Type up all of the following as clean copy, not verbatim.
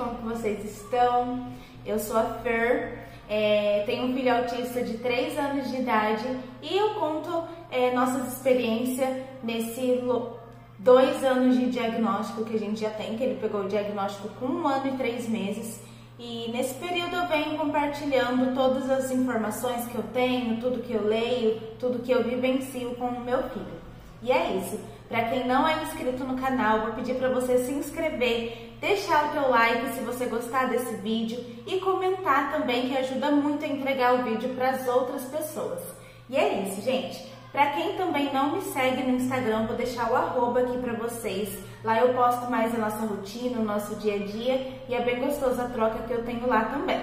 como que vocês estão? Eu sou a Fer, tenho um filho autista de 3 anos de idade e eu conto nossas experiências nesse 2 anos de diagnóstico que a gente já tem, que ele pegou o diagnóstico com 1 ano e 3 meses. E nesse período eu venho compartilhando todas as informações que eu tenho, tudo que eu leio, tudo que eu vivencio com o meu filho. E é isso. Para quem não é inscrito no canal, vou pedir para você se inscrever, deixar o teu like se você gostar desse vídeo e comentar também, que ajuda muito a entregar o vídeo para as outras pessoas. E é isso, gente. Para quem também não me segue no Instagram, vou deixar o arroba aqui para vocês. Lá eu posto mais a nossa rotina, o nosso dia a dia, e é bem gostoso a troca que eu tenho lá também.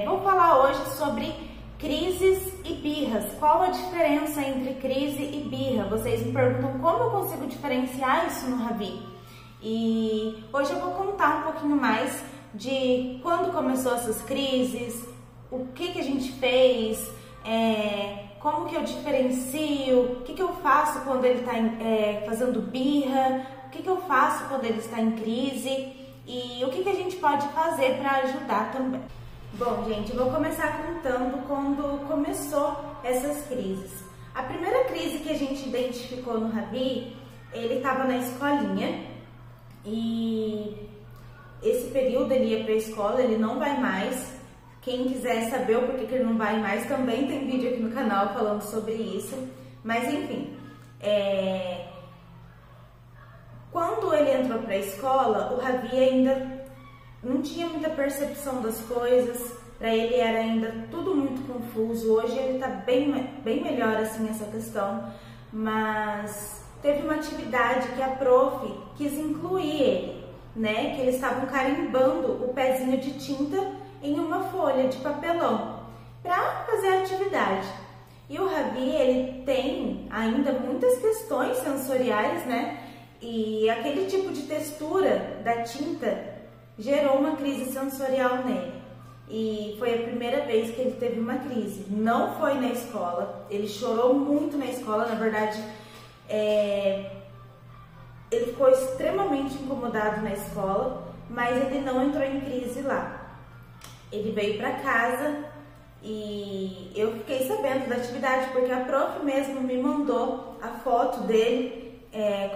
Vou falar hoje sobre crises e birras. Qual a diferença entre crise e birra? Vocês me perguntam como eu consigo diferenciar isso no Ravi. E hoje eu vou contar um pouquinho mais de quando começou essas crises, o que a gente fez, como que eu diferencio, o que eu faço quando ele está fazendo birra, o que eu faço quando ele está em crise e o que a gente pode fazer para ajudar também. Bom, gente, eu vou começar contando quando começou essas crises. A primeira crise que a gente identificou no Ravi, ele estava na escolinha e esse período ele ia para a escola, ele não vai mais. Quem quiser saber o porquê que ele não vai mais, também tem vídeo aqui no canal falando sobre isso. Mas enfim, quando ele entrou para a escola, o Ravi ainda não tinha muita percepção das coisas, para ele era ainda tudo muito confuso. Hoje ele está bem melhor assim essa questão, mas teve uma atividade que a prof quis incluir ele, né? Que eles estavam carimbando o pezinho de tinta em uma folha de papelão para fazer a atividade. E o Ravi, ele tem ainda muitas questões sensoriais, né? E aquele tipo de textura da tinta gerou uma crise sensorial nele. E foi a primeira vez que ele teve uma crise. Não foi na escola, ele chorou muito na escola, na verdade, ele ficou extremamente incomodado na escola, mas ele não entrou em crise lá. Ele veio para casa e eu fiquei sabendo da atividade porque a prof mesmo me mandou a foto dele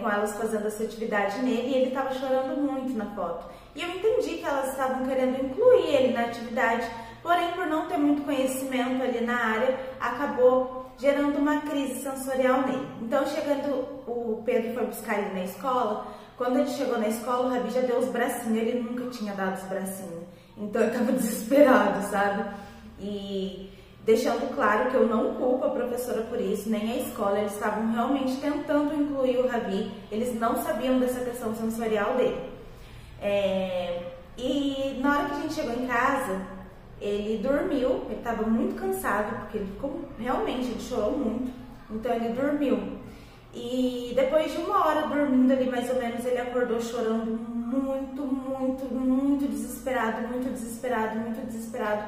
com elas fazendo essa atividade nele e ele estava chorando muito na foto. E eu entendi que elas estavam querendo incluir ele na atividade, porém por não ter muito conhecimento ali na área, acabou gerando uma crise sensorial nele. Então chegando, o Pedro foi buscar ele na escola. Quando ele chegou na escola, o Ravi já deu os bracinhos, ele nunca tinha dado os bracinhos. Então eu tava desesperado, sabe? E deixando claro que eu não culpo a professora por isso, nem a escola, eles estavam realmente tentando incluir o Ravi, eles não sabiam dessa questão sensorial dele. E na hora que a gente chegou em casa, ele dormiu, ele estava muito cansado, porque ele ficou, realmente, ele chorou muito, então ele dormiu. E depois de 1 hora dormindo ali, mais ou menos, ele acordou chorando muito desesperado, muito desesperado.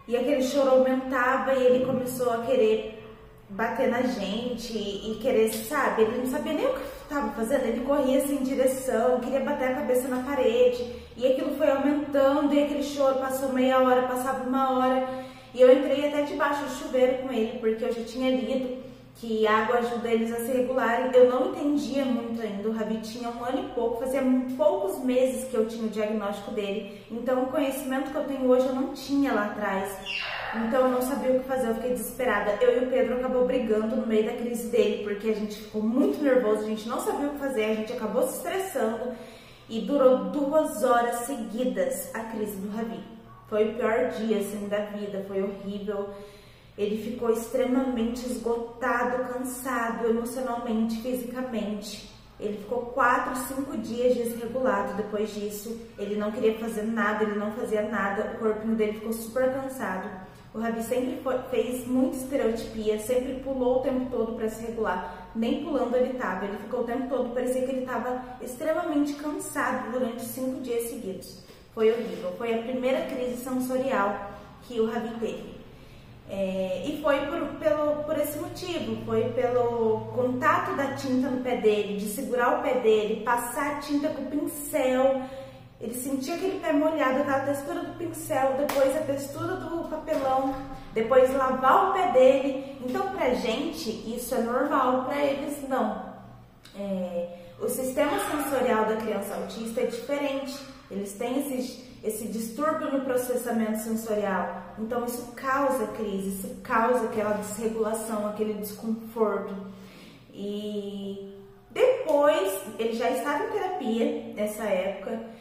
E aquele choro aumentava e ele começou a querer bater na gente e querer, sabe, ele não sabia nem o que estava fazendo, ele corria sem direção, queria bater a cabeça na parede e aquilo foi aumentando e aquele choro passou meia hora, passava 1 hora e eu entrei até debaixo do chuveiro com ele porque eu já tinha lido que a água ajuda eles a se regularem. Eu não entendia muito ainda, o Ravi tinha 1 ano e pouco, fazia poucos meses que eu tinha o diagnóstico dele, então o conhecimento que eu tenho hoje eu não tinha lá atrás, então eu não sabia o que fazer, eu fiquei desesperada. Eu e o Pedro acabou brigando no meio da crise dele, porque a gente ficou muito nervoso, a gente não sabia o que fazer, a gente acabou se estressando e durou 2 horas seguidas a crise do Ravi. Foi o pior dia assim da vida, foi horrível. Ele ficou extremamente esgotado, cansado, emocionalmente, fisicamente. Ele ficou 4, 5 dias desregulado. Depois disso, ele não queria fazer nada, ele não fazia nada. O corpinho dele ficou super cansado. O Ravi sempre fez muita estereotipia, sempre pulou o tempo todo para se regular. Nem pulando ele estava, ele ficou o tempo todo, parecia que ele estava extremamente cansado durante 5 dias seguidos. Foi horrível, foi a primeira crise sensorial que o Ravi teve. E foi por esse motivo, foi pelo contato da tinta no pé dele, de segurar o pé dele, passar a tinta com o pincel, Ele sentia aquele pé molhado, aquela textura do pincel, depois a textura do papelão, depois lavar o pé dele. Então, pra gente, isso é normal, pra eles não. O sistema sensorial da criança autista é diferente. Eles têm esse distúrbio no processamento sensorial. Então, isso causa crise, isso causa aquela desregulação, aquele desconforto. E depois, ele já estava em terapia nessa época.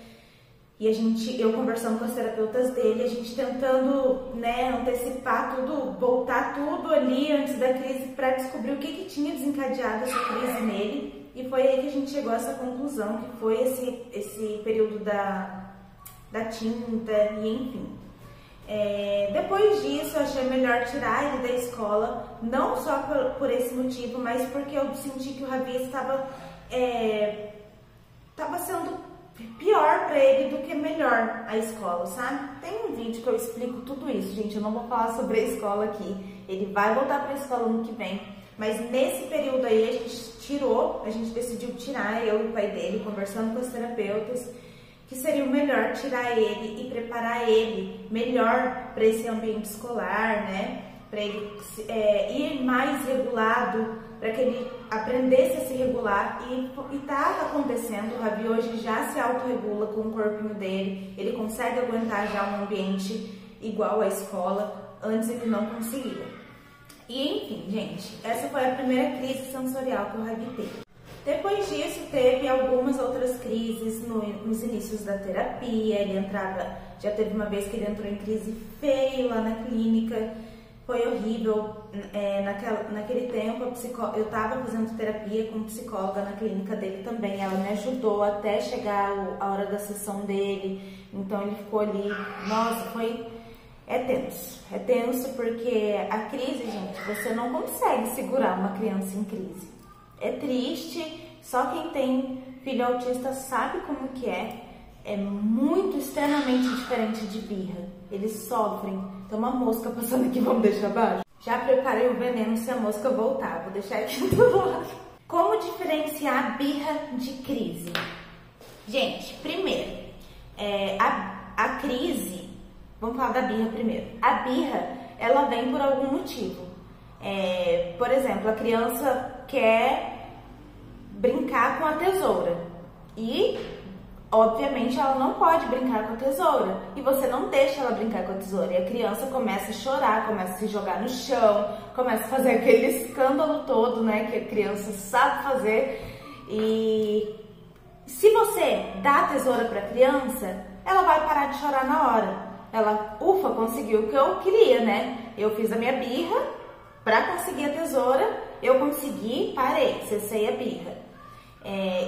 E eu conversando com as terapeutas dele, a gente tentando, né, antecipar tudo, voltar tudo ali antes da crise para descobrir o que tinha desencadeado essa crise nele. E foi aí que a gente chegou a essa conclusão, que foi esse período da tinta e enfim. Depois disso, eu achei melhor tirar ele da escola, não só por esse motivo, mas porque eu senti que o Ravi estava sendo pior para ele do que melhor a escola, sabe? Tem um vídeo que eu explico tudo isso, gente. Eu não vou falar sobre a escola aqui. Ele vai voltar para a escola ano que vem. Mas nesse período aí a gente decidiu tirar, eu e o pai dele, conversando com as terapeutas, que seria o melhor tirar ele e preparar ele melhor para esse ambiente escolar, né? Para ele ir mais regulado, para que ele aprendesse a se regular e tá acontecendo. O Ravi hoje já se autorregula com o corpinho dele, ele consegue aguentar já um ambiente igual à escola, antes ele não conseguia. E enfim, gente, essa foi a primeira crise sensorial que o Ravi teve. Depois disso, teve algumas outras crises nos inícios da terapia. Já teve uma vez que ele entrou em crise feio lá na clínica. Foi horrível. Naquele tempo, eu estava fazendo terapia com psicóloga na clínica dele também. Ela me ajudou até chegar a hora da sessão dele. Então ele ficou ali. Nossa, é tenso. É tenso porque a crise, gente, você não consegue segurar uma criança em crise. É triste, só quem tem filho autista sabe como que é. É muito, extremamente diferente de birra. Eles sofrem. Tem uma mosca passando aqui, vamos deixar abaixo? Já preparei o veneno se a mosca voltar. Vou deixar aqui do lado. Como diferenciar birra de crise? Gente, primeiro, a crise, vamos falar da birra primeiro. A birra, ela vem por algum motivo. Por exemplo, a criança quer brincar com a tesoura e, obviamente, ela não pode brincar com a tesoura e você não deixa ela brincar com a tesoura e a criança começa a chorar, começa a se jogar no chão, começa a fazer aquele escândalo todo, né, que a criança sabe fazer. E se você dá a tesoura para a criança, ela vai parar de chorar na hora. Ela, ufa, conseguiu o que eu queria, né? Eu fiz a minha birra para conseguir a tesoura, eu consegui, parei, cessei a birra.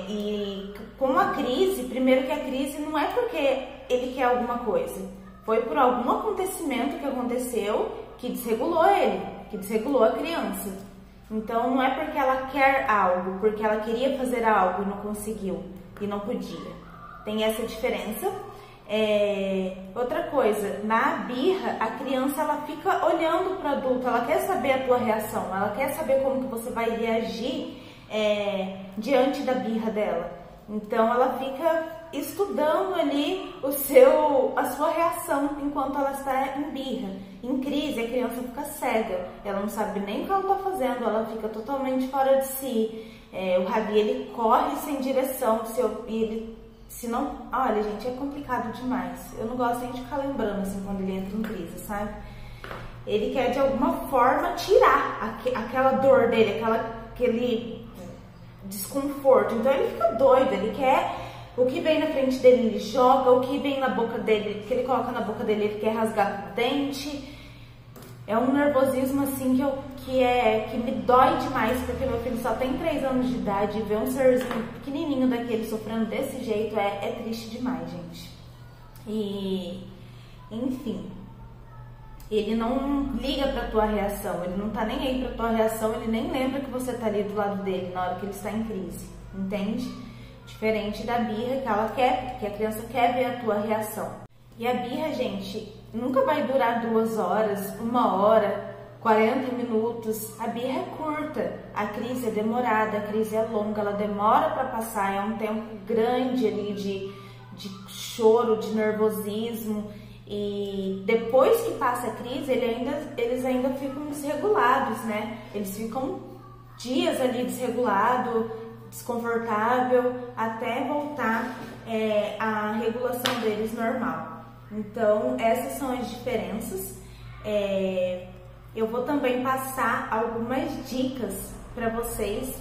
E com a crise, primeiro que a crise não é porque ele quer alguma coisa, foi por algum acontecimento que aconteceu que desregulou ele, que desregulou a criança. Então não é porque ela quer algo, porque ela queria fazer algo e não conseguiu, e não podia. Tem essa diferença. Outra coisa, na birra, a criança ela fica olhando para o adulto, ela quer saber a tua reação, ela quer saber como que você vai reagir diante da birra dela. Então ela fica estudando ali a sua reação enquanto ela está em birra. Em crise, a criança fica cega, ela não sabe nem o que ela está fazendo, ela fica totalmente fora de si. O Ravi, ele corre sem direção, se não, olha, gente, é complicado demais. Eu não gosto nem de ficar lembrando assim quando ele entra em crise, sabe? Ele quer de alguma forma tirar aquela dor dele, aquele desconforto. Então ele fica doido, ele quer o que vem na frente dele, ele joga, o que vem na boca dele, que ele coloca na boca dele, ele quer rasgar o dente. É um nervosismo assim que me dói demais, porque meu filho só tem 3 anos de idade e ver um serzinho pequenininho daquele sofrendo desse jeito é triste demais, gente. E, enfim, ele não liga pra tua reação, ele não tá nem aí pra tua reação, ele nem lembra que você tá ali do lado dele na hora que ele está em crise, entende? Diferente da birra, que a criança quer ver a tua reação. E a birra, gente, nunca vai durar 2 horas, 1 hora, 40 minutos. A birra é curta, a crise é demorada, a crise é longa, ela demora para passar, é um tempo grande ali de choro, de nervosismo. E depois que passa a crise, eles ainda ficam desregulados, né? Eles ficam dias ali desregulado, desconfortável, até voltar a regulação deles normal. Então, essas são as diferenças. Eu vou também passar algumas dicas para vocês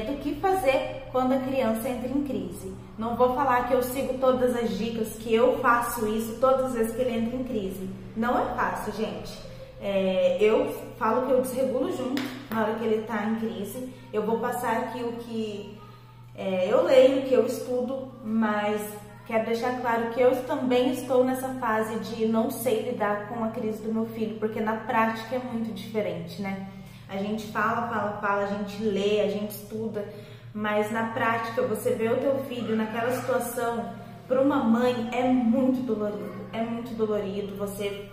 do que fazer quando a criança entra em crise. Não vou falar que eu sigo todas as dicas, que eu faço isso todas as vezes que ele entra em crise. Não é fácil, gente. Eu falo que eu desregulo junto na hora que ele está em crise. Eu vou passar aqui o que eu leio, o que eu estudo, mas quero deixar claro que eu também estou nessa fase de não sei lidar com a crise do meu filho, porque na prática é muito diferente, né? A gente fala, a gente lê, a gente estuda, mas na prática você vê o teu filho naquela situação, para uma mãe é muito dolorido, você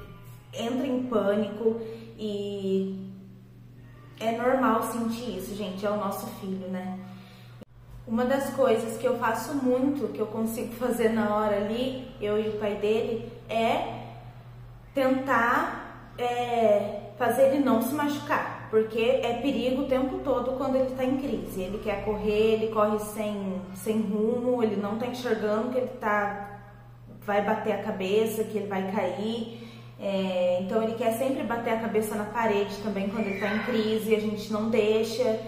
entra em pânico e é normal sentir isso, gente, é o nosso filho, né? Uma das coisas que eu faço muito, que eu consigo fazer na hora ali, eu e o pai dele, é tentar fazer ele não se machucar, porque é perigo o tempo todo quando ele está em crise. Ele quer correr, ele corre sem rumo, ele não está enxergando que ele vai bater a cabeça, que ele vai cair. Então ele quer sempre bater a cabeça na parede também quando ele está em crise, a gente não deixa.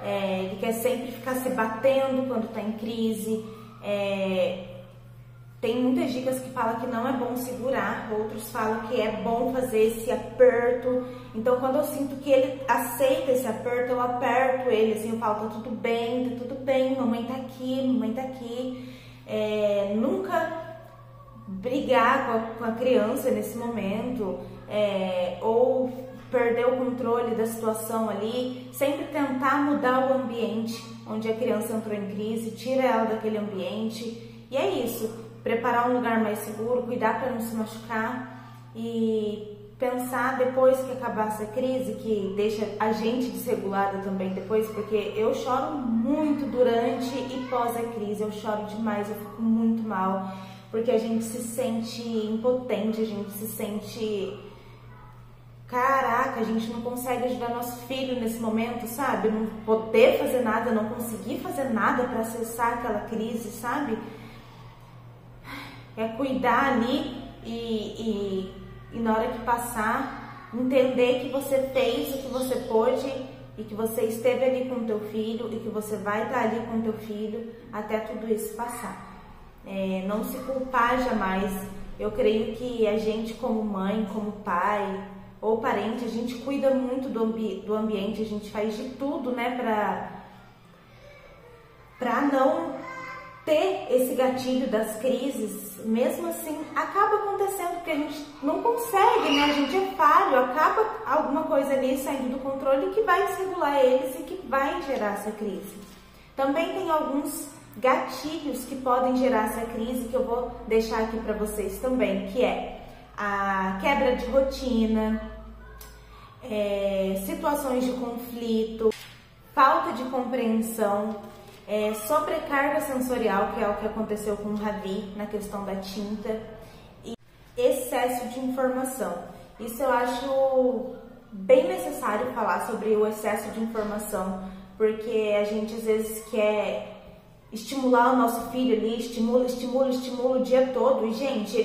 Ele quer sempre ficar se batendo quando está em crise. Tem muitas dicas que falam que não é bom segurar, outros falam que é bom fazer esse aperto. Então, quando eu sinto que ele aceita esse aperto, eu aperto ele, assim, eu falo, tá tudo bem, mamãe tá aqui. Nunca brigar com a criança nesse momento, ou perder o controle da situação ali, sempre tentar mudar o ambiente onde a criança entrou em crise, tira ela daquele ambiente, e é isso. Preparar um lugar mais seguro, cuidar para não se machucar e pensar depois que acabar essa crise, que deixa a gente desregulada também depois, porque eu choro muito durante e pós a crise, eu choro demais, eu fico muito mal, porque a gente se sente impotente, a gente se sente... Caraca, a gente não consegue ajudar nosso filho nesse momento, sabe? Não poder fazer nada, não conseguir fazer nada para acessar aquela crise, sabe? É cuidar ali e na hora que passar, entender que você fez o que você pôde e que você esteve ali com o teu filho e que você vai estar ali com o teu filho até tudo isso passar. Não se culpar jamais. Eu creio que a gente como mãe, como pai ou parente, a gente cuida muito do ambiente, a gente faz de tudo, né, pra não ter esse gatilho das crises. Mesmo assim, acaba acontecendo, porque a gente não consegue, né? A gente é falho, acaba alguma coisa ali saindo do controle que vai desregular eles e que vai gerar essa crise. Também tem alguns gatilhos que podem gerar essa crise que eu vou deixar aqui para vocês também, que é a quebra de rotina, situações de conflito, falta de compreensão, sobrecarga sensorial, que é o que aconteceu com o Ravi na questão da tinta, e excesso de informação. Isso eu acho bem necessário falar sobre o excesso de informação, porque a gente às vezes quer estimular o nosso filho ali, estimula o dia todo, e gente,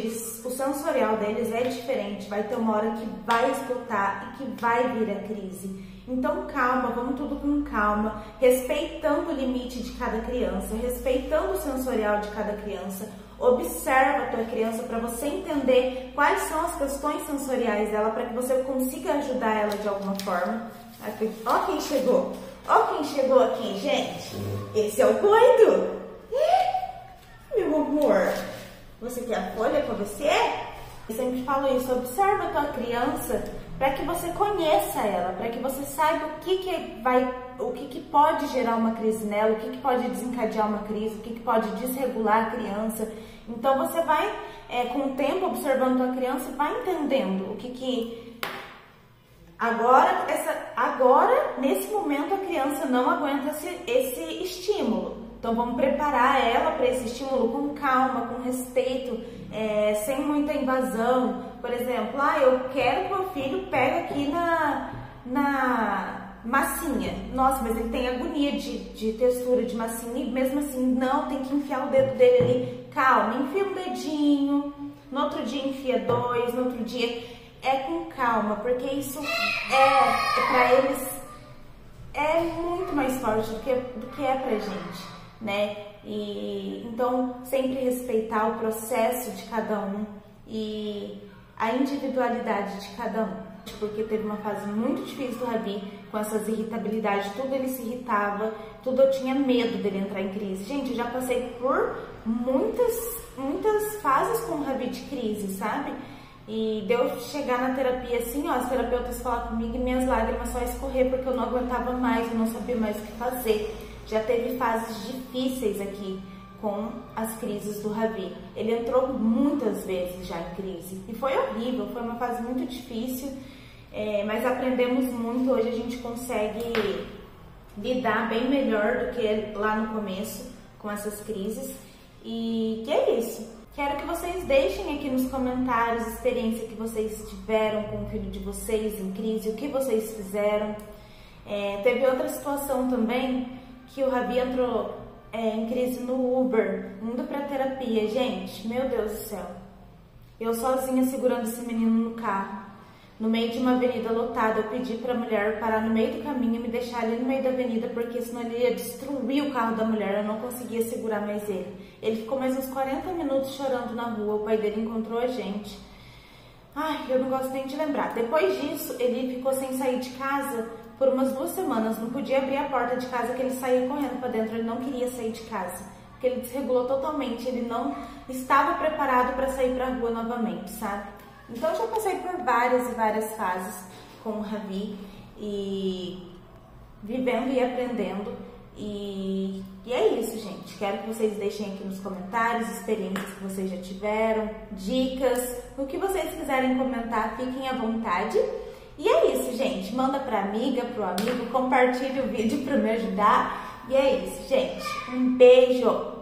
o sensorial deles é diferente, vai ter uma hora que vai esgotar e que vai vir a crise. Então calma, vamos tudo com calma, respeitando o limite de cada criança, respeitando o sensorial de cada criança. Observa a tua criança para você entender quais são as questões sensoriais dela, para que você consiga ajudar ela de alguma forma. Ó quem chegou! Ó quem chegou aqui, gente! Esse é o Coido! Meu amor! Você quer a folha para você? Eu sempre falo isso, observa a tua criança para que você conheça ela, para que você saiba o que pode gerar uma crise nela, o que pode desencadear uma crise, o que pode desregular a criança. Então você vai, com o tempo, observando a tua criança, vai entendendo o que Agora, nesse momento, a criança não aguenta esse estímulo. Então vamos preparar ela para esse estímulo com calma, com respeito, sem muita invasão. Por exemplo, eu quero que meu filho pegue aqui na massinha. Nossa, mas ele tem agonia de textura de massinha e mesmo assim, não, tem que enfiar o dedo dele ali. Calma, enfia um dedinho, no outro dia enfia 2, no outro dia com calma, porque isso para eles é muito mais forte do que é pra gente, né? E então sempre respeitar o processo de cada um e a individualidade de cada um. Porque teve uma fase muito difícil do Ravi, com essas irritabilidades, tudo ele se irritava, tudo eu tinha medo dele entrar em crise. Gente, eu já passei por muitas fases com o Ravi de crise, sabe? E deu chegar na terapia assim, os terapeutas falaram comigo e minhas lágrimas só escorrer porque eu não aguentava mais, eu não sabia mais o que fazer. Já teve fases difíceis aqui com as crises do Ravi. Ele entrou muitas vezes já em crise e foi horrível, foi uma fase muito difícil, mas aprendemos muito. Hoje a gente consegue lidar bem melhor do que lá no começo com essas crises. E que é isso. Quero que vocês deixem aqui nos comentários a experiência que vocês tiveram com o filho de vocês em crise, o que vocês fizeram. Teve outra situação também que o Ravi entrou em crise no Uber, indo pra terapia. Gente, meu Deus do céu. Eu sozinha segurando esse menino no carro, no meio de uma avenida lotada. Eu pedi pra mulher parar no meio do caminho e me deixar ali no meio da avenida, porque senão ele ia destruir o carro da mulher. Eu não conseguia segurar mais ele. Ele ficou mais uns 40 minutos chorando na rua. O pai dele encontrou a gente. Ai, eu não gosto nem de lembrar. Depois disso, ele ficou sem sair de casa por umas 2 semanas. Não podia abrir a porta de casa, que ele saía correndo pra dentro. Ele não queria sair de casa, porque ele desregulou totalmente. Ele não estava preparado para sair pra rua novamente, sabe? Então, eu já passei por várias e várias fases com o Ravi, e vivendo e aprendendo. E é isso, gente. Quero que vocês deixem aqui nos comentários experiências que vocês já tiveram, dicas, o que vocês quiserem comentar, fiquem à vontade. E é isso, gente. Manda pra amiga, pro amigo, compartilhe o vídeo para me ajudar. E é isso, gente. Um beijo!